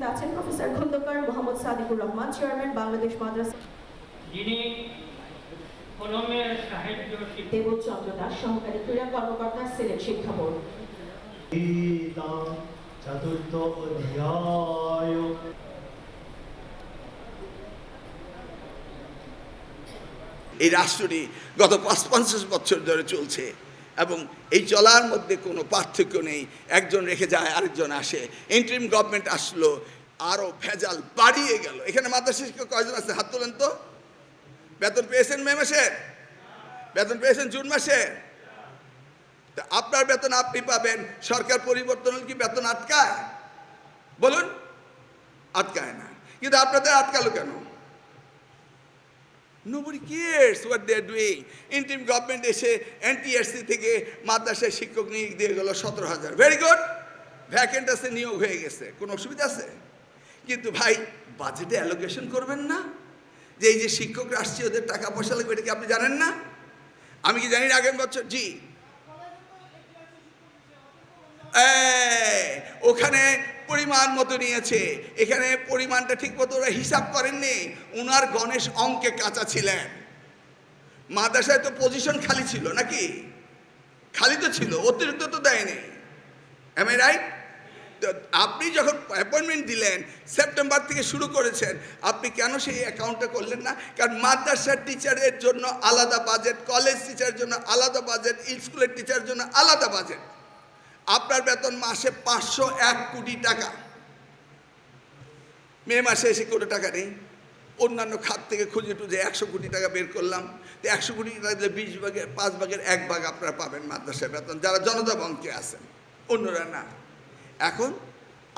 উপস্থিত আছেন professor Khandakar Mohammad Sadiqur Rahman, chairman Bangladesh মাদ্রাসা, যিনি কলমের সাহিত্য দেবচন্দ্র দাস, সহকারী ক্রীড়া কর্মকর্তা, সিলেট শিক্ষা বোর্ড। চতুর্থ অধ্যায়। এই রাষ্ট্রটি গত ৫-৫০ বছর ধরে চলছে এবং এই চলার মধ্যে কোনো পার্থক্য নেই। একজন রেখে যায়, আরেকজন আসে। ইন্টারিম গভর্নমেন্ট আসলো, আরও ভেজাল বাড়িয়ে গেল। এখানে মাদ্রাসা শিক্ষক কয়জন আছে? হাত তোলেন তো। বেতন পেয়েছেন মে মাসে? বেতন পেয়েছেন জুন মাসে? তা আপনার বেতন আপনি পাবেন। সরকার পরিবর্তন হলে কি বেতন আটকায়? বলুন, আটকায় না। কিন্তু আপনাদের আটকালো কেন? Nobody cares what they are doing. Interim government এসে NTRC থেকে মাদ্রাসায় শিক্ষক নিয়োগ দিয়ে গেল 17,000। ভেরি গুড, ভ্যাকেন্ট আছে, নিয়োগ হয়ে গেছে, কোনো অসুবিধা আছে? কিন্তু ভাই, বাজেটে অ্যালোকেশন করবেন না? যে এই যে শিক্ষকরা আসছে, ওদের টাকা পয়সা লাগবে, এটা কি আপনি জানেন না? আমি কি জানি না আগের বছর? জি, ওখানে পরিমাণ মতো নিয়েছে, এখানে পরিমাণটা ঠিক মতো ওরা হিসাব করেননি। উনার গণেশ অঙ্কে কাঁচা ছিলেন। মাদ্রাসায় তো পজিশন খালি ছিল নাকি? খালি তো ছিল, অতিরিক্ত তো দেয়নি। Am I right? আপনি যখন অ্যাপয়েন্টমেন্ট দিলেন, সেপ্টেম্বর থেকে শুরু করেছেন, আপনি কেন সেই অ্যাকাউন্টটা করলেন না? কারণ মাদ্রাসার টিচারের জন্য আলাদা বাজেট, কলেজ টিচারের জন্য আলাদা বাজেট, স্কুলের টিচারের জন্য আলাদা বাজেট। আপনার বেতন মাসে 501 কোটি টাকা, মে মাসে এসে কোনো টাকা নেই। অন্যান্য খাত থেকে খুঁজে টুজে 100 কোটি টাকা বের করলাম। তো 100 কোটি টাকা দিলে 20 ভাগের 5 ভাগের 1 ভাগ আপনারা পাবেন মাদ্রাসার বেতন, যারা জনতা বঙ্কে আছেন, অন্যরা না। এখন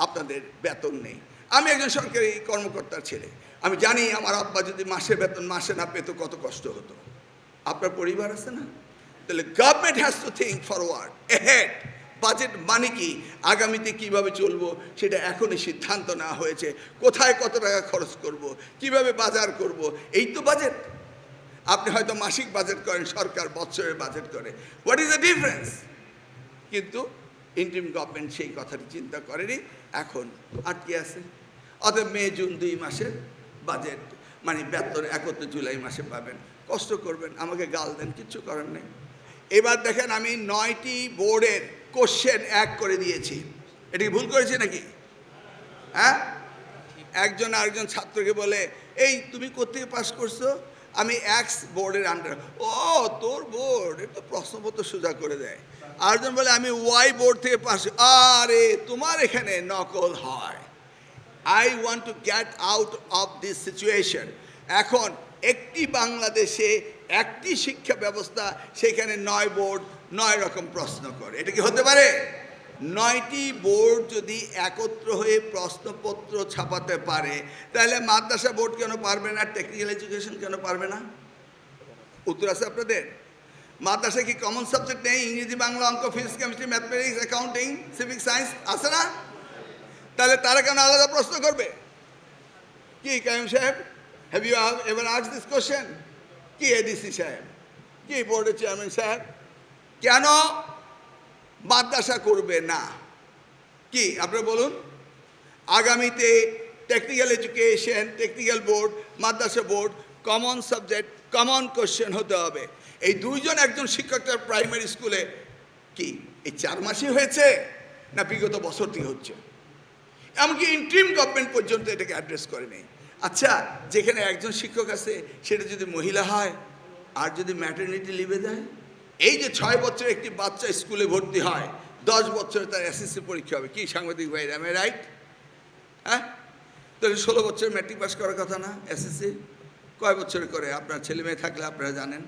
আপনাদের বেতন নেই। আমি একজন সরকারি কর্মকর্তার ছেলে, আমি জানি আমার আব্বা যদি মাসের বেতন মাসে না পেত কত কষ্ট হতো। আপনার পরিবার আছে না? তাহলে government has to think forward, ahead. Budget মানে কি? আগামীতে কিভাবে চলবো সেটা এখনই সিদ্ধান্ত নেওয়া হয়েছে। কোথায় কত টাকা খরচ করব, কিভাবে বাজার করব, এই তো বাজেট। আপনি হয়তো মাসিক বাজেট করেন, সরকার বছরের বাজেট করে। What is the difference? কিন্তু ইন্টারিম গভর্নমেন্ট সেই কথাটি চিন্তা করেনি, এখন আটকে আছে। অতএব মে জুন 2 মাসের বাজেট মানে বেতন 31 জুলাই মাসে পাবেন। কষ্ট করবেন, আমাকে গাল দেন, কিচ্ছু করার নেই। এবার দেখেন, আমি 9টি বোর্ডের কোশ্চেন এক করে দিয়েছি। এটা কি ভুল করেছি নাকি? হ্যাঁ, একজন আরেকজন ছাত্রকে বলে, এই তুমি কোথেকে পাস করছো? আমি এক্স বোর্ডের আন্ডার। ও, তোর বোর্ড, এটা প্রশ্নপত্র সোজা করে দেয়। আরেকজন বলে, আমি ওয়াই বোর্ড থেকে পাস। আরে, তোমার এখানে নকল হয়। I want to get out of this situation. এখন একটি বাংলাদেশে একটি শিক্ষা ব্যবস্থা, সেখানে 9 বোর্ড 9 রকম প্রশ্ন করে। এটা কি হতে পারে? 9টি বোর্ড যদি একত্র হয়ে প্রশ্নপত্র ছাপাতে পারে, তাহলে মাদ্রাসা বোর্ড কেন পারবে না? টেকনিক্যাল এডুকেশন কেন পারবে না? উত্তর আছে আপনাদের? মাদ্রাসায় কি কমন সাবজেক্ট নেই? ইংরেজি, বাংলা, অঙ্ক, physics, chemistry, mathematics, accounting, civic science আছে না? তাহলে তারা কেন আলাদা প্রশ্ন করবে? কি কাইম সাহেব, have you ever asked this question? কি এডিসি সাহেব, কি বোর্ডের চেয়ারম্যান সাহেব, কেন মাদ্রাসা করবে না? কি আপনারা বলুন? আগামীতে টেকনিক্যাল এডুকেশন, টেকনিক্যাল বোর্ড, মাদ্রাসা board, common subject, common question হতে হবে। এই দুইজন, একজন শিক্ষকটার প্রাইমারি স্কুলে কি এই 4 মাসই হয়েছে না বিগত বছর থেকে হচ্ছে? এমনকি ইন্টারিম গভর্নমেন্ট পর্যন্ত এটাকে অ্যাড্রেস করেনি। আচ্ছা, যেখানে একজন শিক্ষক আছে, সেটা যদি মহিলা হয় আর যদি ম্যাটারনিটি লিভে দেয়, এই যে 6 বছরের একটি বাচ্চা স্কুলে ভর্তি হয়, 10 বছরে তার এসএসসি পরীক্ষা হবে। কি সাংবাদিক ভাই, আমি রাইট? হ্যাঁ, তাহলে 16 বছরে ম্যাট্রিক পাস করার কথা না? এসএসসি কয় বছরে করে? আপনার ছেলে মেয়ে থাকলে আপনারা জানেন,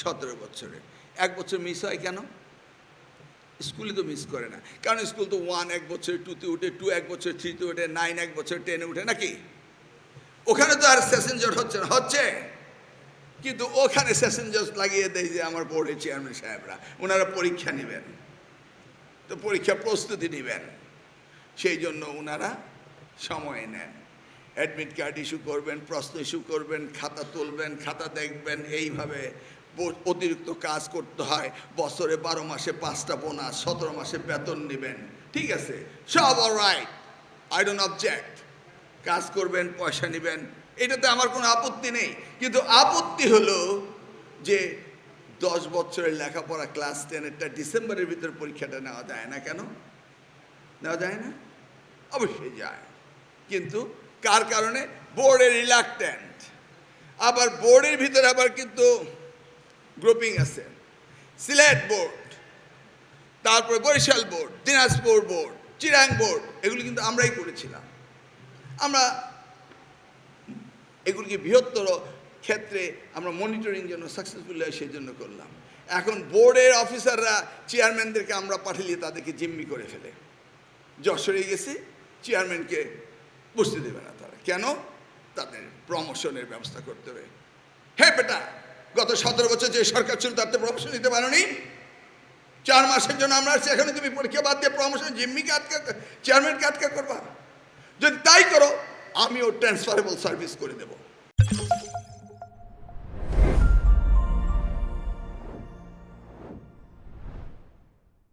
17 বছরে। 1 বছর মিস হয় কেন? স্কুলে তো মিস করে না, কারণ স্কুল তো 1 এক বছরে 2তে উঠে, 2 এক বছর 3তে উঠে, 9 এক বছর 10-এ উঠে নাকি? ওখানে তো আর সেশন জট হচ্ছে না, হচ্ছে। কিন্তু ওখানে সেশন জট লাগিয়ে দেয় যে আমার বোর্ডের চেয়ারম্যান সাহেবরা, ওনারা পরীক্ষা নেবেন, তো পরীক্ষা প্রস্তুতি নেবেন, সেই জন্য ওনারা সময় নেন। অ্যাডমিট কার্ড ইস্যু করবেন, প্রশ্ন ইস্যু করবেন, খাতা তুলবেন, খাতা দেখবেন, এইভাবে অতিরিক্ত কাজ করতে হয়। বছরে 12 মাসে 5টা বোনাস, 17 মাসে বেতন নেবেন। ঠিক আছে, সব অলরাইট, আই ডোন্ট অবজেক্ট। কাজ করবেন, পয়সা নেবেন, এটাতে আমার কোনো আপত্তি নেই। কিন্তু আপত্তি হলো যে 10 বছরের লেখাপড়া ক্লাস 10-এরটা ডিসেম্বরের ভিতরে পরীক্ষাটা নেওয়া যায় না। কেন নেওয়া যায় না? অবশ্যই যায়, কিন্তু কার কারণে? বোর্ডের রিলাক্ট্যান্ট। আবার বোর্ডের ভিতরে আবার কিন্তু গ্রুপিং আছে। সিলেট বোর্ড, তারপরে Barishal board, Dinajpur board, Chirang board, এগুলি কিন্তু আমরাই করেছিলাম। আমরা এগুলিকে বৃহত্তর ক্ষেত্রে আমরা মনিটরিং জন্য সাকসেসফুল হয় সেই জন্য করলাম। এখন বোর্ডের অফিসাররা চেয়ারম্যানদেরকে আমরা পাঠিয়ে তাদেরকে জিম্মি করে ফেলে। যশোরে গেছি, চেয়ারম্যানকে বসতে দেবে না তারা। কেন? তাদের প্রমোশনের ব্যবস্থা করতে হবে। হে বেটা, গত 17 বছর যে সরকার ছিল তাতে প্রমোশন দিতে পারোনি। 4 মাসের জন্য আমরা আসছি, এখানে তুমি পরীক্ষা বাদ দিয়ে প্রমোশন জিম্মিকে আটকা, চেয়ারম্যানকে আটকা করবা। যদি তাই করো, আমিও ট্রান্সফারেবল সার্ভিস করে দেবো।